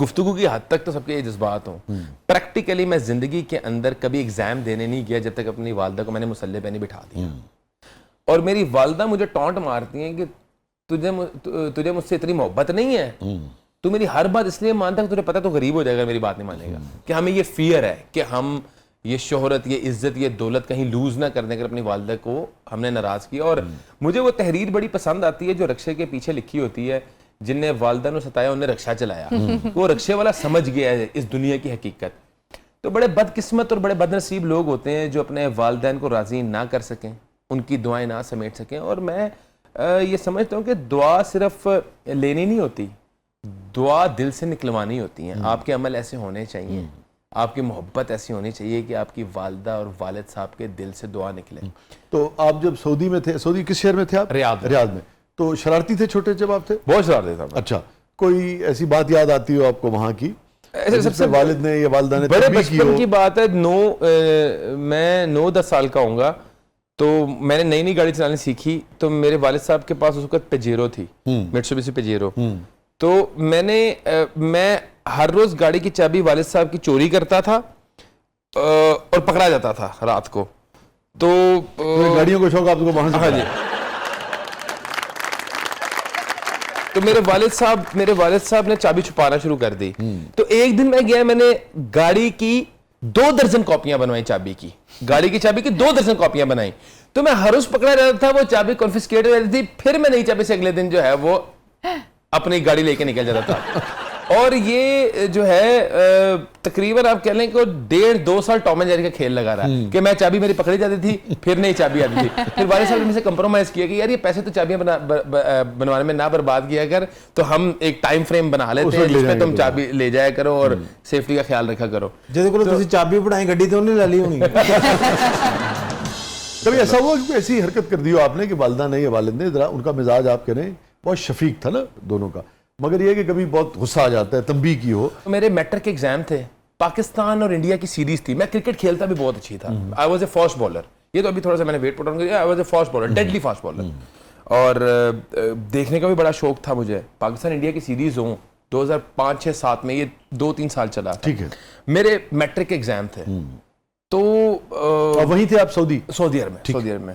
گفتگو کی حد تک تو سب کے یہ جذبات ہوں. پریکٹیکلی میں زندگی کے اندر کبھی ایگزام دینے نہیں گیا جب تک اپنی والدہ کو میں نے مسلح پہ نہیں بٹھا دیا. اور میری والدہ مجھے ٹونٹ مارتی ہیں کہ تجھے مجھ سے اتنی محبت نہیں ہے, تو میری ہر بات اس لیے مانتا ہے کہ تجھے پتا تو غریب ہو جائے گا, میری بات نہیں مانے گا. کہ ہمیں یہ فیئر ہے کہ ہم یہ شہرت, یہ عزت, یہ دولت کہیں لوز نہ کرنے کر اپنی والدہ کو ہم نے ناراض کیا. اور مجھے وہ تحریر بڑی پسند آتی ہے جو رکشے کے پیچھے لکھی ہوتی ہے, جن نے والدہ نے ستایا انہیں رکشہ چلایا. وہ رکشے والا سمجھ گیا ہے اس دنیا کی حقیقت. تو بڑے بدقسمت اور بڑے بد نصیب لوگ ہوتے ہیں جو اپنے والدین کو راضی نہ کر سکیں, ان کی دعائیں نہ سمیٹ سکیں. اور میں یہ سمجھتا ہوں کہ دعا صرف لینی نہیں ہوتی, دعا دل سے نکلوانی ہوتی ہیں. آپ کے عمل ایسے ہونے چاہیے, آپ کی محبت ایسی ہونی چاہیے کہ آپ کی والدہ اور والد صاحب کے دل سے دعا نکلے. تو آپ جب سعودی میں تھے, سعودی کس شہر میں تھے آپ؟ ریاض میں. تو شرارتی تھے چھوٹے جب آپ تھے؟ بہت شرارتی تھا. اچھا, کوئی ایسی بات یاد آتی ہو آپ کو وہاں کی سب سے والد نے یا والدہ نے بڑے بچپن کی بات ہے, میں 9-10 سال کا ہوں گا, تو میں نے نئی نئی گاڑی چلانے سیکھی. تو میرے والد صاحب کے پاس اس وقت پیجیرو تھی, میٹسوبیشی پیجیرو. تو میں ہر روز گاڑی کی چابی والد صاحب کی چوری کرتا تھا اور پکڑا جاتا تھا رات کو. تو گاڑیوں کو شوق آپ کو وہاں سے؟ ہاں جی. تو میرے والد صاحب نے چابی چھپانا شروع کر دی. تو ایک دن میں گیا, میں نے گاڑی کی 2 درجن کاپیاں بنوائی, چابی کی, گاڑی کی چابی کی 2 درجن کاپیاں بنائی. تو میں ہر روز پکڑا جاتا تھا, وہ چابی کنفسکیٹ ہو جاتی تھی, پھر میں نئی چابی سے اگلے دن جو ہے وہ اپنی گاڑی لے کے نکل جاتا تھا. اور یہ جو ہے تقریباً آپ کہہ لیں کہ 1.5-2 سال ٹام اینڈ جیری کا کھیل لگا رہا کہ میں چابی میری پکڑی جاتی تھی, پھر نئی چابی آتی تھی. پھر والد صاحب نے مجھ سے کمپرومائز کیا کہ یار یہ پیسے تو چابیاں بنوانے میں نہ برباد کیا کر, تو ہم ایک ٹائم فریم بنا لیتے ہیں جس میں تم چابی لے جایا کرو اور سیفٹی کا خیال رکھا کرو. جیسے کو تسی چابی بنائی گڈی تو انہیں لے لی ہونی. کبھی ایسا ہوا کہ ایسی حرکت کر دی ہو آپ نے کہ والدہ نے یا والد نے, ذرا ان کا مزاج آپ کہہ رہے ہیں بہت شفیق تھا نا دونوں کا, مگر یہ کہ کبھی بہت غصہ آ جاتا ہے, تنبیہ کی ہو؟ میرے میٹرک کے ایگزام تھے, پاکستان اور انڈیا کی سیریز تھی. میں کرکٹ کھیلتا بھی بہت اچھی تھا. I was a fast bowler. یہ تو ابھی تھوڑا سا میں نے ویٹ پٹ آن کیا. I was a fast bowler, deadly fast bowler. اور دیکھنے کا بھی بڑا شوق تھا مجھے. پاکستان انڈیا کی سیریز ہوں 2005-6-7 میں, یہ 2-3 سال چلا. ٹھیک ہے. میرے میٹرک کے ایگزام تھے, تو وہیں تھے آپ سعودی عرب میں.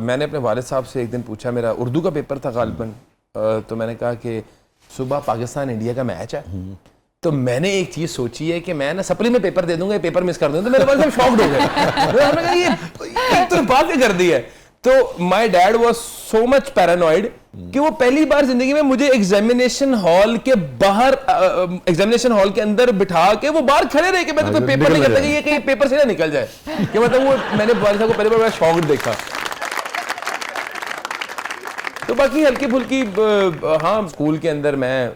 میں نے اپنے والد صاحب سے ایک دن پوچھا, میرا اردو کا پیپر تھا غالباً, تو میں نے کہا کہ صبح پاکستان انڈیا کا میچ ہے, تو میں نے ایک چیز سوچی ہے کہ میں نا سپلی میں پیپر دے دوں گا, یہ پیپر مس کر دوں گا. تو میرے والد صاحب شاکڈ ہو گئے, ہم نے کہا یہ تو بات کر دی ہے. تو my dad was so much paranoid کہ وہ پہلی بار زندگی میں مجھے ایگزامینیشن ہال کے باہر, ایگزامینیشن ہال کے اندر بٹھا کے وہ باہر کھڑے رہے کہ میں تو پیپر نہیں کرتا کہ یہ کہیں پیپر سے نہ نکل جائے. کہ مطلب وہ میں نے والد صاحب کو پہلی بار بڑا شاکڈ دیکھا. تو باقی ہلکی پھلکی, ہاں اسکول کے اندر میں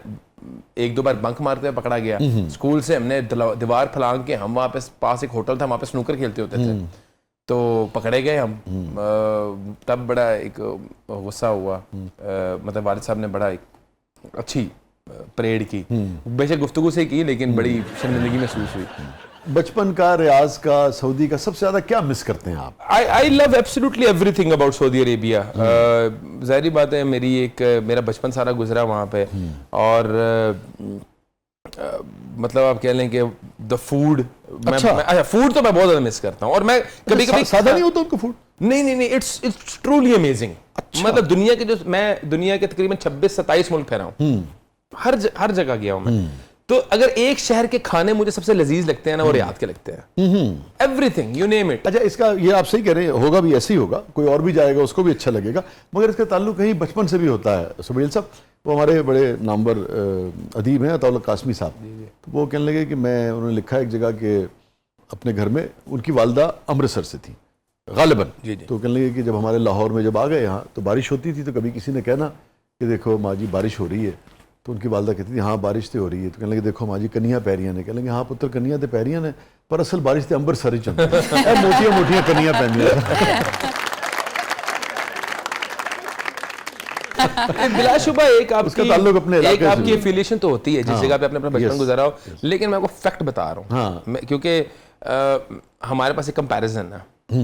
1-2 بار بنک مارتے ہوئے پکڑا گیا. اسکول سے ہم نے دیوار پھلانگ کے, ہم وہاں پہ پاس ایک ہوٹل تھا, وہاں پہ سنوکر کھیلتے ہوتے تھے, تو پکڑے گئے ہم. تب بڑا ایک غصہ ہوا, مطلب والد صاحب نے بڑا ایک اچھی پریڈ کی, بے شک گفتگو سے کی, لیکن بڑی شرمندگی محسوس ہوئی. بچپن کا, ریاض کا, سعودی کا سب سے زیادہ کیا مس کرتے ہیں آپ؟ I love absolutely everything about Saudi Arabia. ظاہری بات ہے, میرا بچپن سارا گزرا وہاں پہ, اور مطلب آپ کہہ لیں کہ دا فوڈ, فوڈ تو میں بہت زیادہ مس کرتا ہوں. اور میں کبھی سادہ نہیں ہوتا ان کا فوڈ؟ نہیں, اٹس ٹرولی امیزنگ. مطلب میں دنیا کے تقریباً 26-27 ملک پھیرا ہوں, ہر جگہ گیا ہوں میں. تو اگر ایک شہر کے کھانے مجھے سب سے لذیذ لگتے ہیں نا, وہ ریاض کے لگتے ہیں. Every thing you name it. اچھا, اس کا یہ آپ صحیح کہہ رہے ہیں, ہوگا بھی ایسے ہی ہوگا, کوئی اور بھی جائے گا اس کو بھی اچھا لگے گا, مگر اس کا تعلق کہیں بچپن سے بھی ہوتا ہے. سبیل صاحب وہ ہمارے بڑے نامور ادیب ہیں, عطاء اللہ قاسمی صاحب, وہ کہنے لگے کہ انہوں نے لکھا ایک جگہ کہ اپنے گھر میں ان کی والدہ امرتسر سے تھی غالباً. تو کہنے لگے کہ جب ہمارے لاہور میں جب آ گئے یہاں تو بارش ہوتی تھی, تو کبھی کسی نے کہنا کہ دیکھو ماں جی بارش ہو رہی ہے, تو ان کی والدہ کہتی تھی ہاں بارش تو ہو رہی ہے. تو کہنے لگے دیکھو ماں جی کنیاں پیریاں نے. کہنے لگے ہاں پتر کنیاں تے پیریاں نے, پر اصل بارش تے امبرسر ہی چلتی ہے, موٹیاں موٹیاں کنیاں پہنیاں. بلا شبہ ایک آپ کا تعلق اپنے علاقے سے, آپ کی ایفیلیشن تو ہوتی ہے جس جگہ پہ آپ نے اپنا بچپن گزارا ہو. لیکن میں آپ کو فیکٹ بتا رہا ہوں, کیونکہ ہمارے پاس ایک کمپیریزن ہے.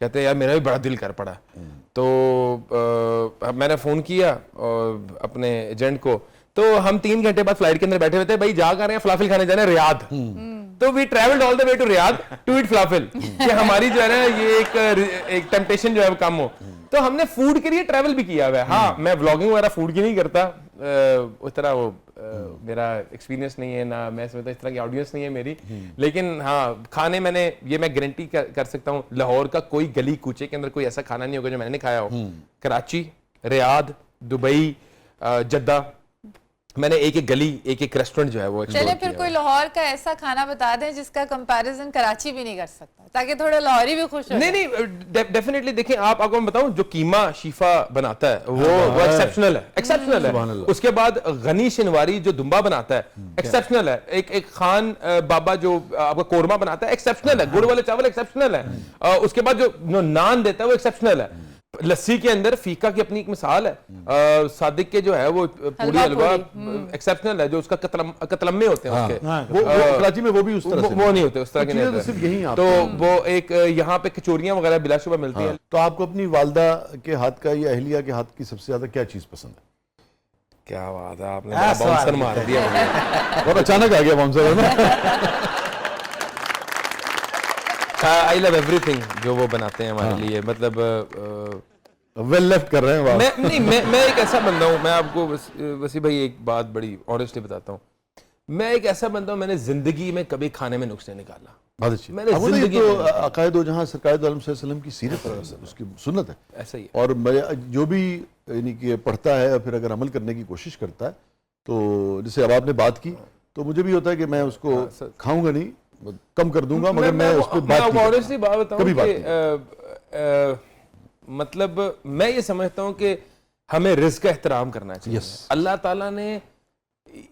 کہتے ہیں یار میرا بھی بڑا دل کر پڑا. تو میں نے فون کیا اپنے ایجنٹ کو, تو ہم 3 گھنٹے بعد فلائٹ کے اندر بیٹھے ہوئے تھے, بھائی جا کر رہے ہیں فلافل کھانے جانا ہے ریاض. تو we travelled all the way to Riyadh to eat falafel, کہ ہماری جو ہے نا یہ ایک ٹیمپٹیشن جو ہے وہ کم ہو. تو ہم نے فوڈ کے لیے ٹریول بھی کیا ہوا ہے. ہاں میں ولاگنگ وغیرہ فوڈ کی نہیں کرتا, اس طرح وہ میرا ایکسپیرینس نہیں ہے, نہ میں سمجھتا اس طرح کی آڈینس نہیں ہے میری. لیکن ہاں کھانے میں نے یہ میں گارنٹی کر سکتا ہوں, لاہور کا کوئی گلی کوچے کے اندر کوئی ایسا کھانا نہیں ہوگا جو میں نے کھایا ہو. کراچی, ریاض, دبئی, جدہ, میں نے ایک گلی ایک ریسٹورینٹ جو ہے وہ چلے پھر کوئی لاہور کا ایسا کھانا بتا دیں جس کا کمپیریزن کراچی بھی نہیں کر سکتا, تاکہ تھوڑا لاہوری بھی خوش ہو. نہیں ڈیفینیٹلی دیکھیں آپ کو میں بتاؤں, جو قیمہ شیفا بناتا ہے وہ ایکسیپشنل ہے. اس کے بعد غنی شنواری جو دمبا بناتا ہے ایکسیپشنل ہے. ایک خان بابا جو آپ کا قورمہ بناتا ہے ایکسیپشنل ہے. گڑ والے چاول ایکسیپشنل ہے. اس کے بعد جو نان دیتا ہے وہ ایکسیپشنل ہے. لسی کے اندر فیکا کی اپنی ایک مثال ہے. صادق کے جو ہے وہ پوری حلوہ ایکسیپشنل ہے, جو اس کا قتلمے ہوتے ہیں اس کے, وہ کراچی میں وہ بھی اس طرح سے وہ نہیں ہوتے اس طرح کے نہیں ہوتے. تو وہ ایک یہاں پہ کچوریاں وغیرہ بلا شبہ ملتی ہیں. تو آپ کو اپنی والدہ کے ہاتھ کا یا اہلیہ کے ہاتھ کی سب سے زیادہ کیا چیز پسند ہے؟ کیا بات ہے, آپ نے باؤنسر مار دیا. بہت اچانک آ گیا باؤنسر ہے نا. I love everything جو وہ بناتے ہیں ہمارے لیے, مطلب ویل لیفٹ کر رہے ہیں. میں ایک ایسا بندہ ہوں, میں آپ کو وسیع بھائی ایک بات بڑی آنیسٹلی بتاتا ہوں, میں ایک ایسا بندہ ہوں, میں نے زندگی میں کبھی کھانے میں نقص نہیں نکالا. بہت اچھی. میں نے زندگی تو عقائد و جہاں سرکار دو عالم صلی اللہ علیہ وسلم کی سیرت ہے, اس کی سنت ہے ایسا ہی. اور جو بھی یعنی کہ پڑھتا ہے اور پھر اگر عمل کرنے کی کوشش کرتا ہے, تو جیسے اب آپ نے بات کی, تو مجھے بھی ہوتا ہے کہ میں اس کو کھاؤں گا نہیں, کم کر دوں گا, مگر میں اس پہ بات بتاؤں کہ مطلب میں یہ سمجھتا ہوں کہ ہمیں رزق کا احترام کرنا چاہیے. اللہ تعالیٰ نے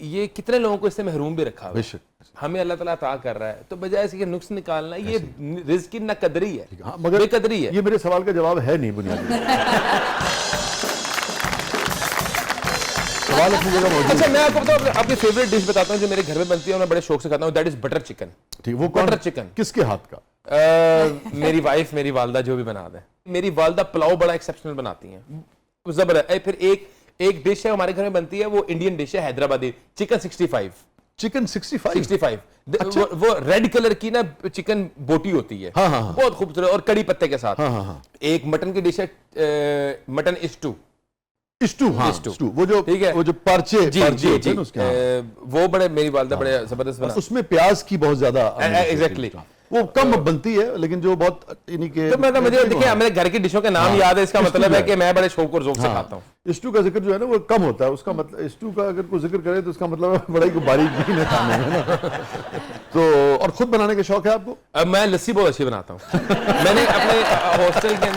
یہ کتنے لوگوں کو اس سے محروم بھی رکھا ہے, ہمیں اللہ تعالیٰ عطا کر رہا ہے, تو بجائے اس کے نقص نکالنا, یہ رزق کی نہ قدری ہے, بے قدری ہے. یہ میرے سوال کا جواب ہے نہیں بنیادی. سوال اپنی جگہ موجود. اچھا میں آپ کو بتاؤں آپ کی فیوریٹ ڈش بتاتا ہوں جو میرے گھر میں بنتی ہے اور میں بڑے شوق سے کھاتا ہوں, دیٹ از بٹر چکن. ٹھیک, وہ بٹر چکن کس کے ہاتھ کا؟ میری وائف, میری والدہ جو بھی بنا دیں. میری والدہ پلاؤ بڑا ایکسیپشنل بناتی ہیں, زبردست. پھر ایک ڈش ہے ہمارے گھر میں بنتی ہے, وہ انڈین ڈش ہے حیدرآبادی, چکن 65. چکن 65 وہ ریڈ کلر کی نا چکن بوٹی ہوتی ہے, بہت خوبصورت, اور کڑی پتے کے ساتھ. ایک مٹن کی ڈش ہے مٹن اسٹو. وہ جو پارچے وہ بڑے, میری والدہ بڑے زبردست بنا. اس میں پیاز کی بہت زیادہ ایگزیکٹلی وہ کم بنتی ہے, لیکن جو بہت یعنی کہ مجھے دیکھیں میرے گھر کی ڈشوں کے نام یاد ہے, اس کا مطلب ہے کہ میں بڑے شوق اور ذوق سے کھاتا ہوں. اسٹو کا ذکر جو ہے نا وہ کم ہوتا ہے, اس کا مطلب اسٹو کا اگر کوئی ذکر کرے تو اس کا مطلب بڑا ہی باریک ہے نا. تو اور خود بنانے کا شوق ہے آپ کو؟ میں لسی بہت اچھی بناتا ہوں. میں نے اپنے ہاسٹل کے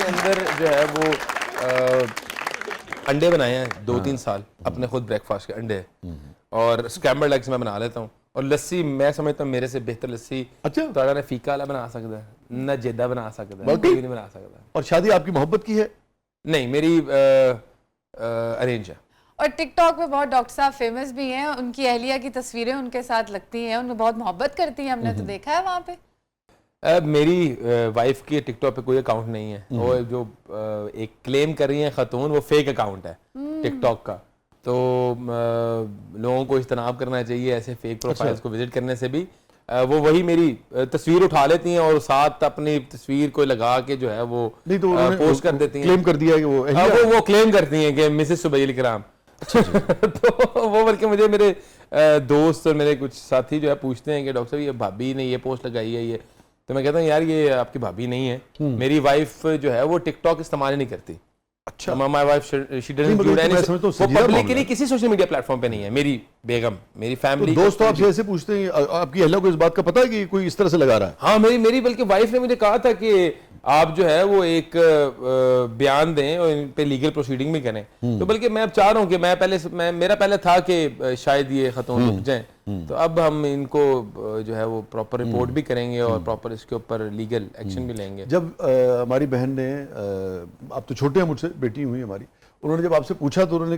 اندر جو ہے وہ انڈے بنائے ہیں 2-3 سال, اپنے خود بریک فاسٹ کے انڈے, اور اسکریمبلڈ ایگز میں بنا لیتا ہوں. اور لسی میں سمجھتا ہوں میرے سے بہتر لسی تو اگر فیکا والا بنا سکتا ہے, نہ جیدہ بنا سکتا ہے, کوئی نہیں بنا سکتا. اور شادی آپ کی محبت کی ہے؟ نہیں, میری ارینج ہے. اور ٹک ٹاک پہ بہت ڈاکٹر صاحب فیمس بھی ہیں, ان کی اہلیہ کی تصویریں ان کے ساتھ لگتی ہیں, ان کو بہت محبت کرتی ہیں, ہم نے تو دیکھا ہے وہاں پہ. میری وائف کی ٹک ٹاک پہ کوئی اکاؤنٹ نہیں ہے, وہ جو ایک کلیم کر رہی ہیں خاتون, وہ فیک اکاؤنٹ ہے ٹک ٹاک کا. تو لوگوں کو اجتناب کرنا چاہیے ایسے فیک پروفائلز کو وزٹ کرنے سے بھی. وہ وہی میری تصویر اٹھا لیتی ہیں اور ساتھ اپنی تصویر کو لگا کے جو ہے وہ پوسٹ کر دیتی ہیں. کلیم کر دیا کہ وہ کلیم کرتی ہیں کہ مسز سبیل کرام. تو وہ بلکہ مجھے میرے دوست اور میرے کچھ ساتھی جو ہے پوچھتے ہیں کہ ڈاکٹر صاحب یہ بھابی نے یہ پوسٹ لگائی ہے, یہ, تو میں کہتا ہوں یار یہ آپ کی بھابی نہیں ہے, میری وائف جو ہے وہ ٹک ٹاک استعمال ہی نہیں کرتی. اچھا, my wife she doesn't include any, وہ پبلکلی کسی سوشل میڈیا پلیٹ فارم پہ نہیں ہے. میری بیگم, میری فیملی, دوست آپ سے ایسے پوچھتے ہیں, آپ کی اہلیہ کو اس بات کا پتہ ہے کہ کوئی اس طرح سے لگا رہا ہے؟ ہاں, میری بلکہ وائف نے مجھے کہا تھا کہ آپ جو ہے وہ ایک بیان دیں اور ان پہ لیگل پروسیڈنگ بھی کریں. تو بلکہ میں اب چاہ رہا ہوں کہ میرا پہلے تھا کہ شاید یہ خاتون رک جائیں, تو اب ہم ان کو جو ہے وہ پراپر رپورٹ بھی کریں گے اور پراپر اس کے اوپر لیگل ایکشن بھی لیں گے. جب ہماری بہن نے, آپ تو چھوٹے ہیں مجھ سے, بیٹی ہوئی ہماری, انہوں نے جب آپ سے پوچھا تو انہوں نے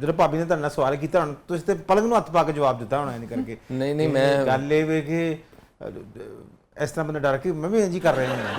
ਜਦੋਂ ਭਾਬੀ ਨੇ ਤੁਹਾਡੇ ਨਾਲ ਸਵਾਲ ਕੀਤਾ ਹੁਣ ਤੁਸੀਂ ਤੇ ਪਲਕ ਨੂੰ ਹੱਥ ਪਾ ਕੇ ਜਵਾਬ ਦਿੱਤਾ ਹੋਣਾ ਇਹਨੇ ਕਰਕੇ। ਨਹੀਂ, ਮੈਂ ਗੱਲ ਇਹ ਵੇ ਕਿ ਇਸ ਤਰ੍ਹਾਂ ਬੰਦਾ ਡਰ ਕੇ ਮੈਂ ਵੀ ਇੰਜ ਹੀ ਕਰ ਰਿਹਾ ਹਾਂ।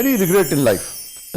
Any regret in life?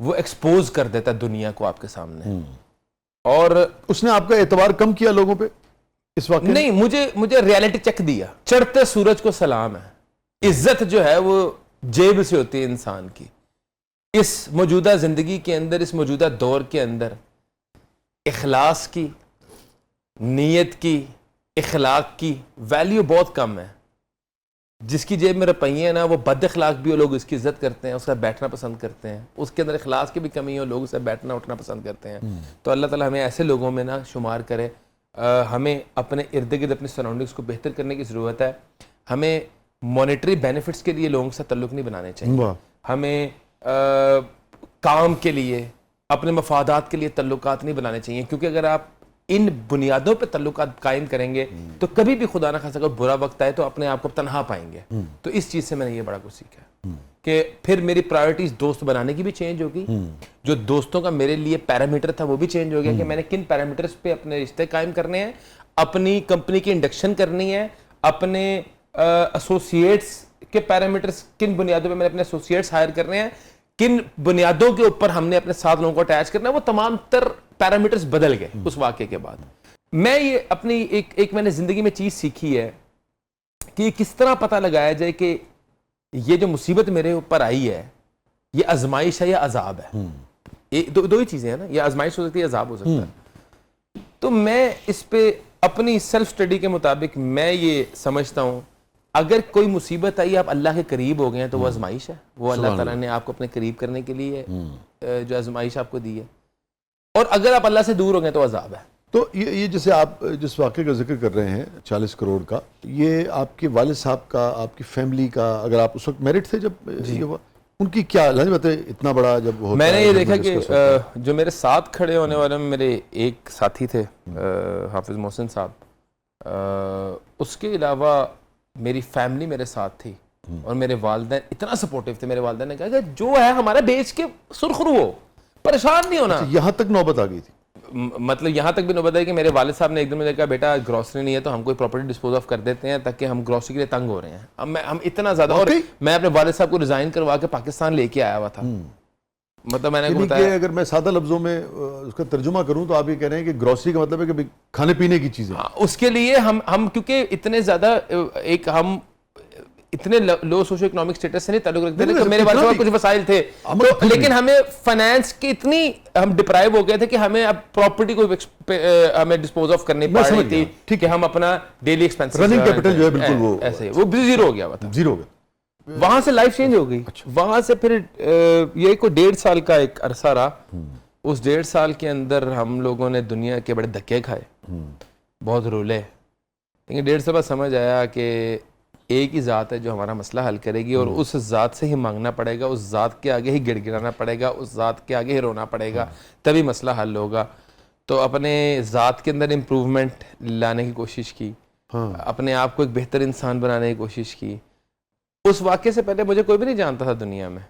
وہ ایکسپوز کر دیتا ہے دنیا کو آپ کے سامنے. اور اس نے آپ کا اعتبار کم کیا لوگوں پہ اس وقت؟ نہیں, مجھے ریالٹی چیک دیا. چڑھتے سورج کو سلام ہے. عزت جو ہے وہ جیب سے ہوتی ہے انسان کی. اس موجودہ زندگی کے اندر, اس موجودہ دور کے اندر اخلاص کی, نیت کی, اخلاق کی ویلیو بہت کم ہے. جس کی جیب میں روپیے ہیں نا, وہ بد اخلاق بھی ہو, لوگ اس کی عزت کرتے ہیں, اس کا بیٹھنا پسند کرتے ہیں. اس کے اندر اخلاص کی بھی کمی ہو, لوگ اسے بیٹھنا اٹھنا پسند کرتے ہیں. تو اللہ تعالیٰ ہمیں ایسے لوگوں میں نا شمار کرے. ہمیں اپنے ارد گرد اپنی سراؤنڈنگس کو بہتر کرنے کی ضرورت ہے. ہمیں مانیٹری بینیفٹس کے لیے لوگوں کے ساتھ تعلق نہیں بنانے چاہیے. ہمیں کام کے لیے, اپنے مفادات کے لیے تعلقات نہیں بنانے چاہیے, کیونکہ اگر آپ ان بنیادوں پہ تعلقات قائم کریں گے تو کبھی بھی خدا نہ خاصہ اگر برا وقت آئے تو اپنے آپ کو تنہا پائیں گے. تو اس چیز سے میں نے یہ بڑا کچھ سیکھا کہ پھر میری پرائیورٹیز دوست بنانے کی بھی چینج ہوگی. جو دوستوں کا میرے لیے پیرامیٹر تھا وہ بھی چینج ہو گیا کہ میں نے کن پیرامیٹرز پہ اپنے رشتے قائم کرنے ہیں, اپنی کمپنی کی انڈکشن کرنی ہے, اپنے ایسوسیٹس کے پیرامیٹرز کن بنیادوں پہ میں نے اپنے ایسوسیٹس ہائر کرنے ہیں, کن بنیادوں کے اوپر ہم نے اپنے ساتھ لوگوں کو اٹیچ کرنا ہے. وہ تمام تر پیرامیٹرز بدل گئے اس واقعے کے بعد. میں یہ اپنی ایک میں نے زندگی میں چیز سیکھی ہے کہ کس طرح پتہ لگایا جائے کہ یہ جو مصیبت میرے اوپر آئی ہے یہ آزمائش ہے یا عذاب ہے. دو ہی چیزیں ہیں نا, یا آزمائش ہو سکتی ہے, عذاب ہو سکتا ہے. تو میں اس پہ اپنی سیلف اسٹڈی کے مطابق میں یہ سمجھتا ہوں, اگر کوئی مصیبت آئی, آپ اللہ کے قریب ہو گئے ہیں تو وہ آزمائش ہے. وہ اللہ تعالیٰ نے آپ کو اپنے قریب کرنے کے لیے جو آزمائش آپ کو دی ہے. اور اگر آپ اللہ سے دور ہو گئے تو عذاب ہے. تو یہ جیسے آپ جس واقعے کا ذکر کر رہے ہیں 40 کروڑ کا, یہ آپ کے والد صاحب کا, آپ کی فیملی کا, اگر آپ اس وقت میرڈ تھے جب یہ ہوا, ان کی کیا لازم بات ہے اتنا بڑا جب ہوتا ہے؟ میں نے یہ دیکھا کہ جو میرے ساتھ کھڑے ہونے والے میں میرے ایک ساتھی تھے حافظ محسن صاحب, اس کے علاوہ میری فیملی میرے ساتھ تھی, اور میرے والدین اتنا سپورٹیو تھے. میرے والدین نے کہا کہ جو ہے ہمارا بیچ کے سرخرو ہو, پریشان نہیں ہونا. یہاں تک نوبت آ گئی تھی؟ مطلب یہاں تک بھی نوبت ہے کہ میرے والد صاحب نے ایک دن مجھے کہا بیٹا گروسری نہیں ہے تو ہم کوئی پراپرٹی ڈسپوز آف کر دیتے ہیں تاکہ ہم گروسری کے لیے تنگ ہو رہے ہیں. ہم اتنا زیادہ, اور میں اپنے والد صاحب کو ریزائن کروا کے پاکستان لے کے آیا ہوا تھا. مطلب میں نے بتایا, اگر میں سادہ لفظوں میں اس کا ترجمہ کروں تو آپ یہ کہہ رہے ہیں کہ گروسری کا مطلب ہے کہ کھانے پینے کی چیزیں. اس کے لیے ہم کیونکہ اتنے زیادہ ہم اتنے لو سوشو اکنامک سٹیٹس سے نہیں تعلق رکھتے تھے, میرے والد صاحب کچھ وسائل تھے, لیکن ہمیں فائنانس کی اتنی ہم ڈپرائیو ہو گئے تھے کہ ہمیں اب پراپرٹی کو ہمیں ڈسپوز آف کرنی پڑ رہی تھی. ٹھیک ہے, ہم اپنا ڈیلی ایکسپینس, رننگ کیپٹل جو ہے بالکل وہ ایسے وہ زیرو ہو گیا ہوا تھا. زیرو ہو گیا. وہاں سے لائف چینج ہو گئی. وہاں سے پھر یہ کوئی 1.5 سال کا ایک عرصہ رہا. اس 1.5 سال کے اندر ہم لوگوں نے دنیا کے بڑے دھکے کھائے, بہت رولے, لیکن 1.5 سال بعد سمجھ آیا کہ ایک ہی ذات ہے جو ہمارا مسئلہ حل کرے گی, اور اس ذات سے ہی مانگنا پڑے گا, اس ذات کے آگے ہی گڑ گڑانا پڑے گا, اس ذات کے آگے ہی رونا پڑے گا, تبھی مسئلہ حل ہوگا. تو اپنے ذات کے اندر امپروومنٹ لانے کی کوشش کی, اپنے آپ کو ایک بہتر انسان بنانے کی کوشش کی. اس واقعے سے پہلے مجھے کوئی بھی نہیں جانتا تھا دنیا میں,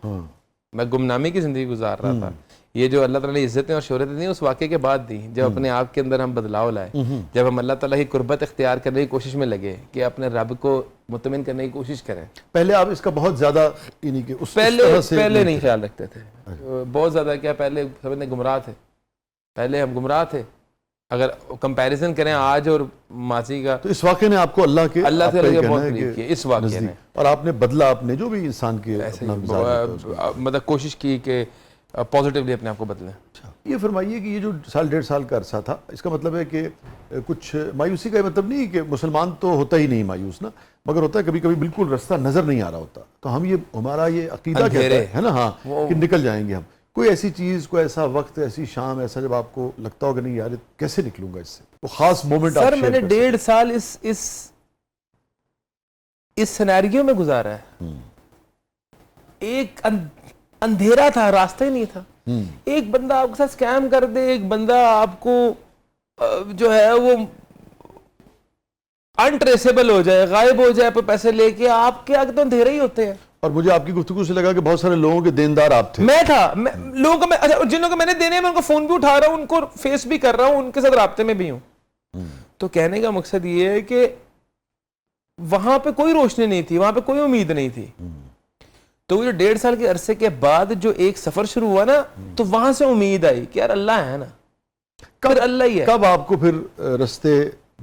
میں گمنامی کی زندگی گزار رہا تھا. یہ جو اللہ تعالیٰ نے عزتیں اور شہرتیں دیں اس واقعے کے بعد دی, جب اپنے آپ کے اندر ہم بدلاؤ لائے, جب ہم اللہ تعالیٰ کی قربت اختیار کرنے کی کوشش میں لگے کہ اپنے رب کو مطمئن کرنے کی کوشش کریں. پہلے آپ اس کا بہت زیادہ یعنی کہ پہلے نہیں خیال رکھتے تھے, بہت زیادہ. کیا پہلے سمجھنے گمراہ تھے, پہلے ہم گمراہ تھے. اگر کمپیریزن کریں آج اور ماضی کا, تو اس واقعے نے آپ کو اللہ سے بہت قریب کیا اس واقعے نے, اور آپ نے بدلا اپنے جو بھی انسان کے مطلب کوشش کی کہ پازیٹیولی اپنے آپ کو بدلیں. یہ فرمائیے کہ یہ جو 1.5 سال کا عرصہ تھا, اس کا مطلب ہے کہ کچھ مایوسی کا مطلب نہیں کہ مسلمان تو ہوتا ہی نہیں مایوس نا, مگر ہوتا ہے کبھی کبھی بالکل رستہ نظر نہیں آ رہا ہوتا, تو ہم یہ ہمارا یہ عقیدہ کہتا ہے نا, ہاں کہ نکل جائیں گے ہم. کوئی ایسی چیز, کوئی ایسا وقت, ایسی شام, ایسا جب آپ کو لگتا ہوگا نہیں یار کیسے نکلوں گا اس سے, وہ خاص مومنٹ؟ سر میں نے 1.5 سال اس سینیریو میں گزارا ہے. ایک اندھیرا تھا, راستہ ہی نہیں تھا. ایک بندہ آپ کے ساتھ سکیم کر دے, ایک بندہ آپ کو جو ہے وہ انٹریسیبل ہو جائے, غائب ہو جائے, پیسے لے کے, آپ کے آگے تو اندھیرے ہی ہوتے ہیں. اور مجھے آپ کی گفتگو سے لگا کہ بہت سارے لوگوں کے دیندار آپ تھے. میں تھا, لوگوں کو جنہوں کو میں نے دینے, میں ان کو فون بھی اٹھا رہا ہوں, ان کو فیس بھی کر رہا ہوں, ان کے ساتھ رابطے میں بھی ہوں. تو کہنے کا مقصد یہ ہے کہ وہاں پہ کوئی روشنی نہیں تھی, وہاں پہ کوئی امید نہیں تھی. تو وہ جو 1.5 سال کے عرصے کے بعد جو ایک سفر شروع ہوا نا, تو وہاں سے امید آئی کہ یار اللہ ہے نا, پھر اللہ ہی ہے. کب آپ کو پھر رستے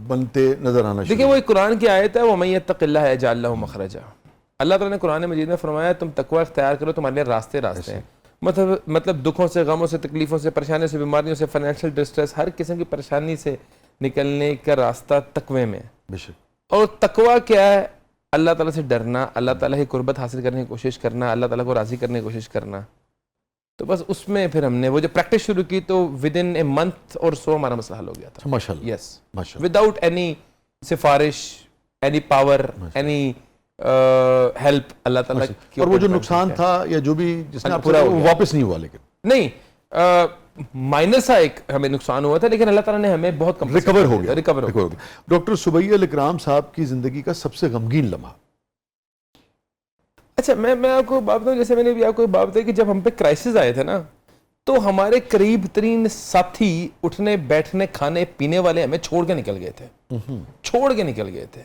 بنتے نظر آنا شروع؟ دیکھیں وہ ایک قرآن کی آیت ہے, وَمَن يَتَّقِ اللَّهَ يَجْعَل لَهُ مَخْرَجًا. اللہ تعالیٰ نے قرآن مجید میں فرمایا تم تقوی اختیار کرو, تمہارے لیے راستے ہیں. مطلب دکھوں سے, غموں سے, تکلیفوں سے, پریشانیوں سے, بیماریوں سے, فائنینشیل ڈسٹریس, ہر قسم کی پریشانی سے نکلنے کا راستہ تقوی میں ہے. بے شک. اور تقوی کیا ہے؟ اللہ تعالیٰ سے ڈرنا, اللہ تعالیٰ کی قربت حاصل کرنے کی کوشش کرنا, اللہ تعالیٰ کو راضی کرنے کی کوشش کرنا. تو بس اس میں پھر ہم نے وہ جو پریکٹس شروع کی تو ود ان اے منتھ اور سو ہمارا مسئلہ حل ہو گیا تھا. ماشاء اللہ. یس, ماشاء اللہ. وداؤٹ اینی سفارش, اینی پاور, اینی ہیلپ اللہ تعالیٰ کی. اور وہ جو نقصان تھا یا جو بھی جس نے پورا واپس نہیں ہوا, لیکن نہیں مائنر سا ایک ہمیں نقصان ہوا تھا, لیکن اللہ تعالیٰ نے ہمیں بہت ریکور ہو گیا. ریکور ہو گیا. ڈاکٹر سبیہ الاکرام صاحب کی زندگی کا سب سے غمگین لمحہ. اچھا میں آپ کو بات بتاؤں, جیسے میں نے بھی آپ کو بات بتائی کہ جب ہم پہ کرائسس آئے تھے نا, تو ہمارے قریب ترین ساتھی اٹھنے بیٹھنے کھانے پینے والے ہمیں چھوڑ کے نکل گئے تھے.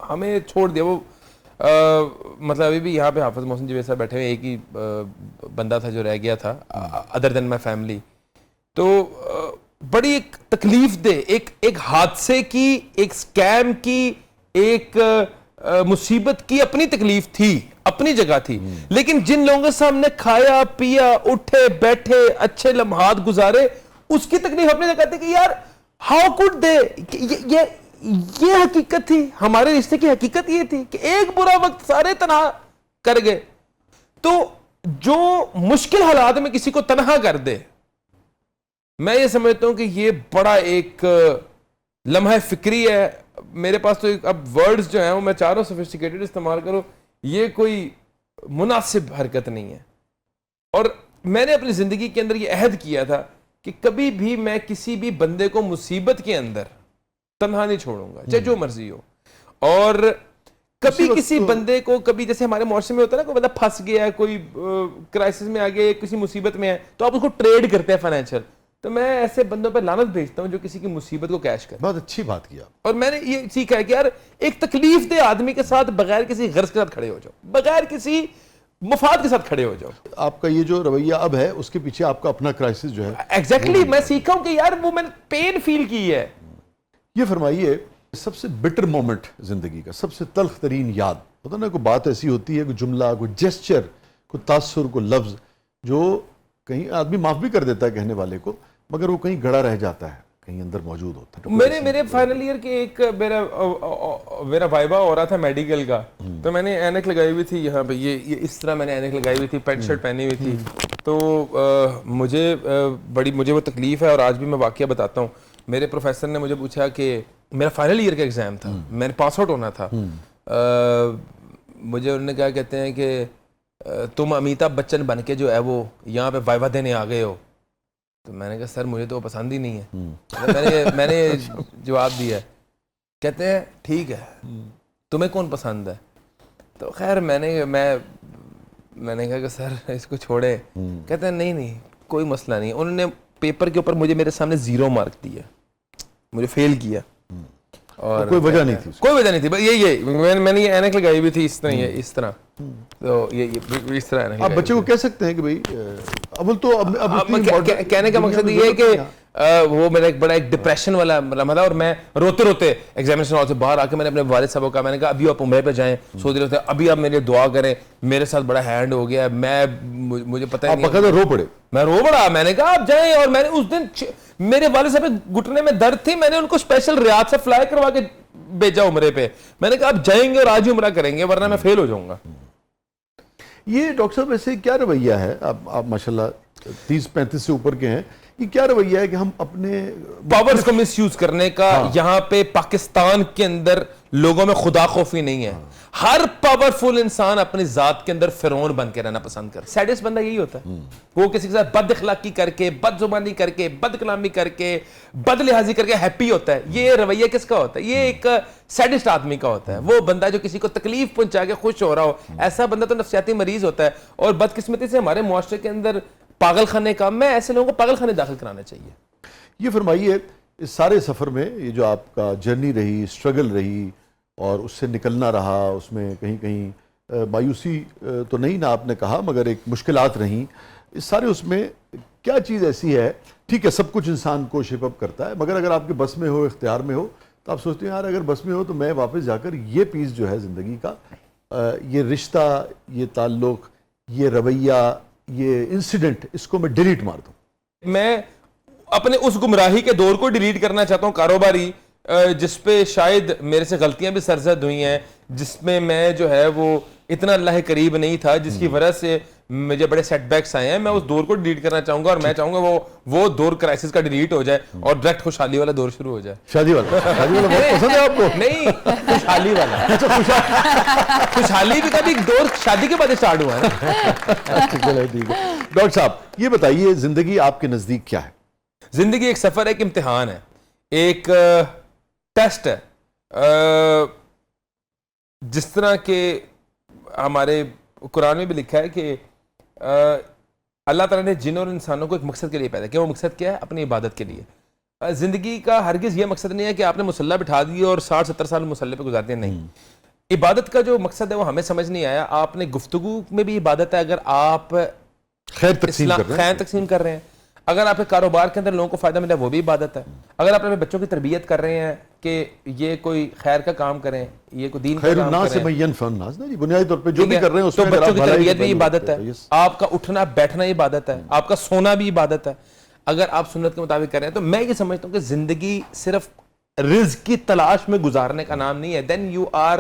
ہمیں چھوڑ دیا. وہ مطلب ابھی بھی یہاں پہ حافظ محسن جی صاحب بیٹھے ہوئے, ایک ہی بندہ تھا جو رہ گیا تھا ادر دین مائی فیملی. تو بڑی ایک تکلیف دہ, ایک حادثے کی, ایک اسکیم کی, ایک مصیبت کی اپنی تکلیف تھی, اپنی جگہ تھی. لیکن جن لوگوں سے ہم نے کھایا پیا, اٹھے بیٹھے, اچھے لمحات گزارے, اس کی تکلیف اپنی جگہ تھی کہ یار ہاؤ کوڈ دے. یہ حقیقت تھی, ہمارے رشتے کی حقیقت یہ تھی کہ ایک برا وقت سارے تنہا کر گئے. تو جو مشکل حالات میں کسی کو تنہا کر دے, میں یہ سمجھتا ہوں کہ یہ بڑا ایک لمحہ فکری ہے. میرے پاس تو اب ورڈز جو ہیں وہ میں چاہ رہا ہوں سوفسٹیکیٹڈ استعمال کروں, یہ کوئی مناسب حرکت نہیں ہے. اور میں نے اپنی زندگی کے اندر یہ عہد کیا تھا کہ کبھی بھی میں کسی بھی بندے کو مصیبت کے اندر تنہا نہیں چھوڑوں گا, چاہے جو مرضی ہو. اور کبھی کسی بندے کو, کبھی جیسے ہمارے معاشرے میں ہوتا ہے نا, کوئی بندہ پھنس گیا ہے, کوئی کرائسس میں آ گیا, کسی مصیبت میں ہے, تو آپ اس کو ٹریڈ کرتے ہیں فائنینشیل. تو میں ایسے بندوں پہ لعنت بھیجتا ہوں جو کسی کی مصیبت کو کیش کرے. بہت اچھی بات کیا. اور میں نے یہ سیکھا ہے کہ یار ایک تکلیف دہ آدمی کے ساتھ بغیر کسی غرض کے ساتھ کھڑے ہو جاؤ, بغیر کسی مفاد کے ساتھ کھڑے ہو جاؤ. آپ کا یہ جو رویہ اب ہے اس کے پیچھے آپ کا اپنا کرائسس جو ہے. ایگزیکٹلی, میں سیکھا ہوں کہ یار وہ میں نے پین فیل کی ہے. یہ فرمائیے سب سے بٹر مومنٹ زندگی کا, سب سے تلخ ترین یاد ہوتا نا, کوئی بات ایسی ہوتی ہے, کوئی جملہ, کوئی جیسچر, کوئی تاثر, کوئی لفظ جو کہیں آدمی معاف بھی کر دیتا ہے کہنے والے کو, مگر وہ کہیں گڑا رہ جاتا ہے, کہیں اندر موجود ہوتا ہے. میرے فائنل ایئر کے ایک میرا وائبا ہو رہا تھا میڈیکل کا, تو میں نے اینک لگائی ہوئی تھی یہاں پہ, یہ اس طرح میں نے اینک لگائی ہوئی تھی, پینٹ شرٹ پہنی ہوئی تھی. تو مجھے وہ تکلیف ہے, اور آج بھی میں واقعہ بتاتا ہوں. میرے پروفیسر نے مجھے پوچھا کہ میرا فائنل ایئر کا ایگزام تھا, میں نے پاس آؤٹ ہونا تھا. مجھے انہوں نے کہا کہتے ہیں کہ تم امیتابھ بچن بن کے جو ہے وہ یہاں پہ وائوا دینے آ گئے ہو. تو میں نے کہا سر مجھے تو وہ پسند ہی نہیں ہے. میں نے جواب دیا. کہتے ہیں ٹھیک ہے, تمہیں کون پسند ہے؟ تو خیر میں نے کہا کہ سر اس کو چھوڑے. کہتے ہیں نہیں کوئی مسئلہ نہیں. انہوں نے پیپر کے اوپر مجھے میرے سامنے 0 مارک دیا, مجھے فیل کیا, اور کوئی وجہ نہیں تھی. بس یہ میں نے یہ اینک لگائی ہوئی تھی اس طرح. تو یہ اس طرح اینک. آپ بچے کو کہہ سکتے ہیں کہ بھائی اول تو کہنے کا مقصد یہ ہے کہ وہ میرا ایک بڑا ایک ڈپریشن والا لمحہ تھا, اور میں روتے ایگزامینیشن ہال سے باہر آ کے میں نے اپنے والد صاحب کو کہا, میں نے کہا ابھی آپ عمرے پہ جائیں, سعودی عرب سے, ابھی آپ میرے لیے دعا کریں, میرے ساتھ بڑا ہینڈ ہو گیا ہے, مجھے پتہ نہیں. رو پڑے. میں رو پڑا, میں نے کہا آپ جائیں. اور میں نے اس دن میرے والد صاحب کے گھٹنے میں درد تھی, میں نے ان کو اسپیشل ریاض سے فلائی کروا کے بھیجا عمرے پہ. میں نے کہا آپ جائیں گے اور آج ہی عمرہ کریں گے, ورنہ میں فیل ہو جاؤں گا. یہ ڈاکٹر صاحب ایسے کیا رویہ ہے, آپ ماشاءاللہ 30-35 سے اوپر کے ہیں, یہ کیا رویہ ہے کہ ہم اپنے پاورز کو مس یوز کرنے کا. یہاں پہ پاکستان کے اندر لوگوں میں خدا خوفی نہیں ہے. ہر پاورفل انسان اپنی ذات کے اندر فرعون بن کے رہنا پسند کرتا ہے. سیڈسٹ بندہ یہی ہوتا ہے, وہ کسی کے ساتھ بد اخلاقی کر کے, بد زبانی کر کے, بد کلامی کر کے, بد لحاظی کر کے ہیپی ہوتا ہے. یہ رویہ کس کا ہوتا ہے؟ یہ ایک سیڈسٹ آدمی کا ہوتا ہے. وہ بندہ جو کسی کو تکلیف پہنچا کے خوش ہو رہا ہو, ایسا بندہ تو نفسیاتی مریض ہوتا ہے. اور بدقسمتی سے ہمارے معاشرے کے اندر پاگل خانے کا, میں ایسے لوگوں کو پاگل خانے داخل کرانا چاہیے. یہ فرمائیے اس سارے سفر میں یہ جو آپ کا جرنی رہی, اسٹرگل رہی, اور اس سے نکلنا رہا, اس میں کہیں کہیں مایوسی تو نہیں نا آپ نے کہا مگر ایک مشکلات رہیں اس سارے اس میں کیا چیز ایسی ہے؟ ٹھیک ہے سب کچھ انسان کو شیپ اپ کرتا ہے مگر اگر آپ کے بس میں ہو اختیار میں ہو تو آپ سوچتے ہیں یار اگر بس میں ہو تو میں واپس جا کر یہ پیس جو ہے زندگی کا یہ رشتہ یہ تعلق یہ رویہ یہ انسیڈنٹ اس کو میں ڈیلیٹ مار دوں. میں اپنے اس گمراہی کے دور کو ڈیلیٹ کرنا چاہتا ہوں کاروباری جس پہ شاید میرے سے غلطیاں بھی سرزد ہوئی ہیں, جس میں جو ہے وہ اتنا اللہ کے قریب نہیں تھا, جس کی وجہ سے مجھے بڑے سیٹ بیکس آئے ہیں. میں اس دور کو ڈیلیٹ کرنا چاہوں گا اور میں چاہوں گا وہ دور کرائسس کا ڈیلیٹ ہو جائے اور ڈائریکٹ خوشحالی والا دور شروع ہو جائے. شادی والا بہت پسند ہے آپ کو؟ نہیں, خوشحالی والا. خوشحالی بھی کبھی دور شادی کے بعد اسٹارٹ ہوا ہے. ٹھیک ہے. ڈاکٹر صاحب یہ بتائیے زندگی آپ کے نزدیک کیا ہے؟ زندگی ایک سفر ہے, ایک امتحان ہے, ایک ٹیسٹ ہے. جس طرح کہ ہمارے قرآن میں بھی لکھا ہے کہ اللہ تعالیٰ نے جن اور انسانوں کو ایک مقصد کے لیے پیدا کیا. وہ مقصد کیا ہے؟ اپنی عبادت کے لیے. زندگی کا ہرگز یہ مقصد نہیں ہے کہ آپ نے مصلی بٹھا دی اور 60-70 سال مصلی پہ گزار دیا. نہیں, عبادت کا جو مقصد ہے وہ ہمیں سمجھ نہیں آیا. آپ نے گفتگو میں بھی عبادت ہے اگر آپ خیر تقسیم کر رہے ہیں, اگر آپ کے کاروبار کے اندر لوگوں کو فائدہ ملا وہ بھی عبادت ہے, اگر آپ اپنے بچوں کی تربیت کر رہے ہیں کہ یہ کوئی خیر کا کام کریں, یہ کوئی دین کا کام کریں, بنیادی طور پہ جو بھی کر رہے ہیں اس تو میں بچوں کی تربیت بھی عبادت ہے. آپ کا اٹھنا بیٹھنا عبادت ہے, آپ کا سونا بھی عبادت ہے اگر آپ سنت کے مطابق کر رہے ہیں. تو میں یہ سمجھتا ہوں کہ زندگی صرف رزق کی تلاش میں گزارنے کا نام نہیں ہے. Then you are